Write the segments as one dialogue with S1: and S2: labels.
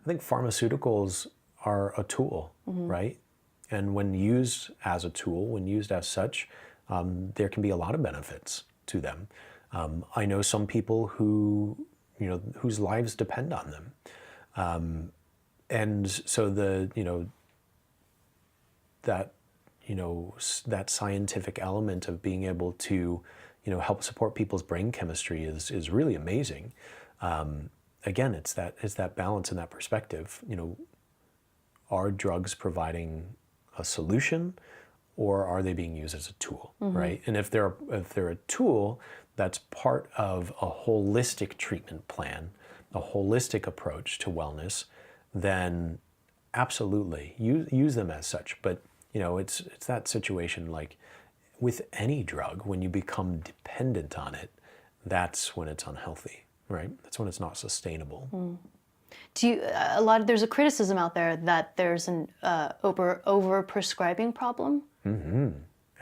S1: I think pharmaceuticals are a tool, right? And when used as a tool, when used as such, there can be a lot of benefits to them. I know some people who, whose lives depend on them. And so that scientific element of being able to, help support people's brain chemistry is really amazing. Again, it's that balance and that perspective. Are drugs providing a solution, or are they being used as a tool, right? And if they're a tool that's part of a holistic treatment plan, a holistic approach to wellness, then absolutely use them as such. But it's that situation like with any drug, when you become dependent on it, that's when it's unhealthy, right? That's when it's not sustainable.
S2: There's a criticism out there that there's an over prescribing problem.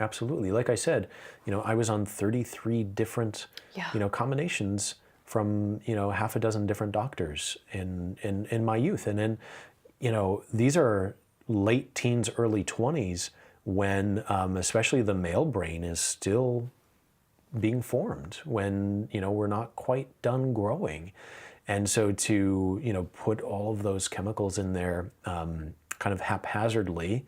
S1: Absolutely. Like I said, I was on 33 different, combinations from, half a dozen different doctors in my youth. And then, these are late teens, early 20s when, especially the male brain is still being formed, when, we're not quite done growing. And so to, put all of those chemicals in there kind of haphazardly,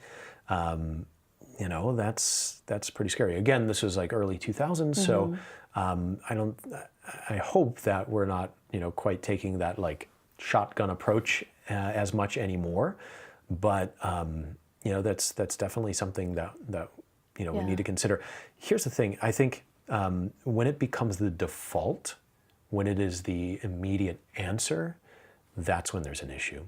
S1: that's pretty scary. Again, this was like early 2000s, so I hope that we're not, quite taking that like shotgun approach as much anymore. But that's definitely something that we need to consider. Here's the thing: I think when it becomes the default, when it is the immediate answer, that's when there's an issue.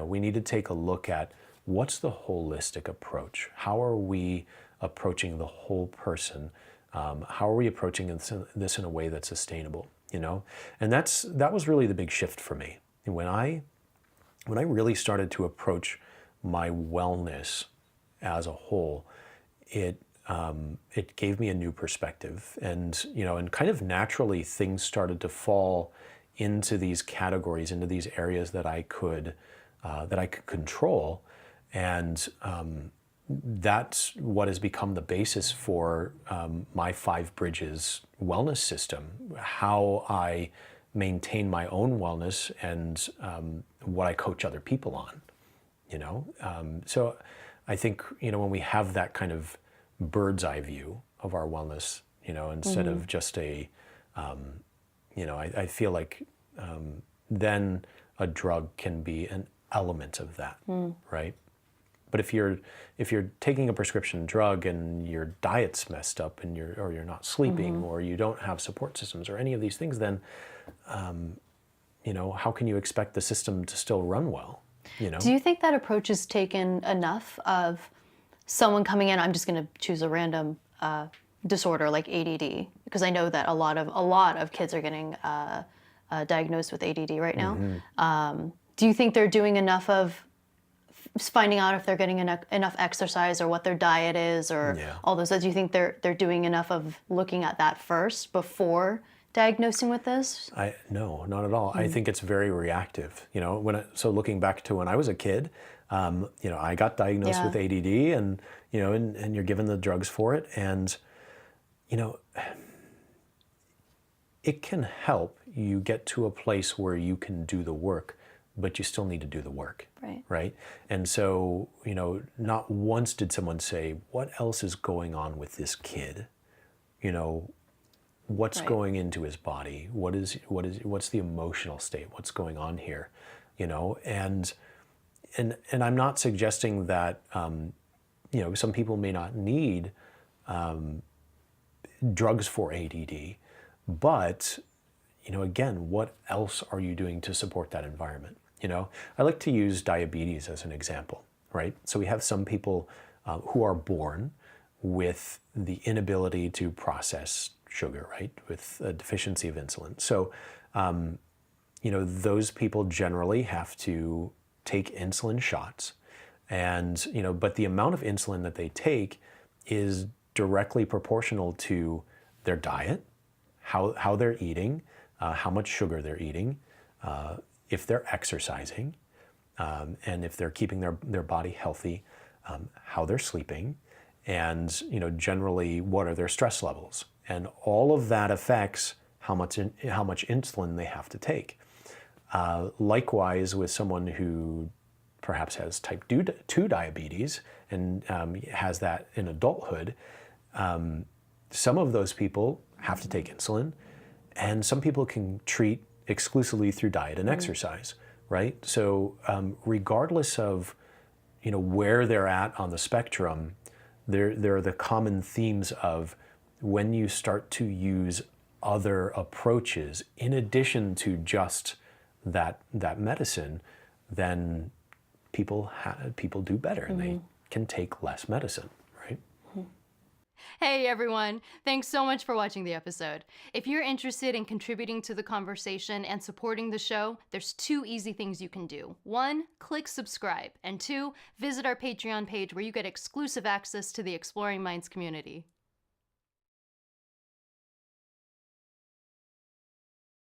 S1: We need to take a look at what's the holistic approach. How are we approaching the whole person? How are we approaching this in a way that's sustainable? And that was really the big shift for me. And when I really started to approach my wellness as a whole, it gave me a new perspective, and and kind of naturally things started to fall into these categories, into these areas that I could control, and that's what has become the basis for my 5 Bridges wellness system. How I maintain my own wellness and what I coach other people on. So I think when we have that kind of bird's eye view of our wellness, instead of just a, I feel like then a drug can be an element of that, right? But if you're taking a prescription drug and your diet's messed up and you're not sleeping or you don't have support systems or any of these things, then how can you expect the system to still run well?
S2: Do you think that approach is taken enough of someone coming in? I'm just going to choose a random disorder like ADD, because I know that a lot of kids are getting diagnosed with ADD right now. Do you think they're doing enough of finding out if they're getting enough exercise or what their diet is or all those? Do you think they're doing enough of looking at that first before diagnosing with this?
S1: No, not at all. I think it's very reactive. So looking back to when I was a kid, I got diagnosed with ADD, and and you're given the drugs for it, and it can help you get to a place where you can do the work, but you still need to do the work, right? And so not once did someone say, "What else is going on with this kid?" What's going into his body? What's the emotional state? What's going on here? And I'm not suggesting that some people may not need drugs for ADD, but again, what else are you doing to support that environment? I like to use diabetes as an example, right? So we have some people who are born with the inability to process sugar, right? With a deficiency of insulin. So, those people generally have to take insulin shots, and, but the amount of insulin that they take is directly proportional to their diet, how they're eating, how much sugar they're eating, if they're exercising, and if they're keeping their body healthy, how they're sleeping, and generally what are their stress levels, and all of that affects how much insulin they have to take. Likewise, with someone who perhaps has type 2 diabetes and has that in adulthood, some of those people have to take insulin, and some people can treat exclusively through diet and exercise, right? So regardless of where they're at on the spectrum, there are the common themes of when you start to use other approaches in addition to just that medicine, then people do better and they can take less medicine, right?
S2: Hey everyone, thanks so much for watching the episode. If you're interested in contributing to the conversation and supporting the show, there's 2 easy things you can do. 1, click subscribe, and 2, visit our Patreon page where you get exclusive access to the Exploring Minds community.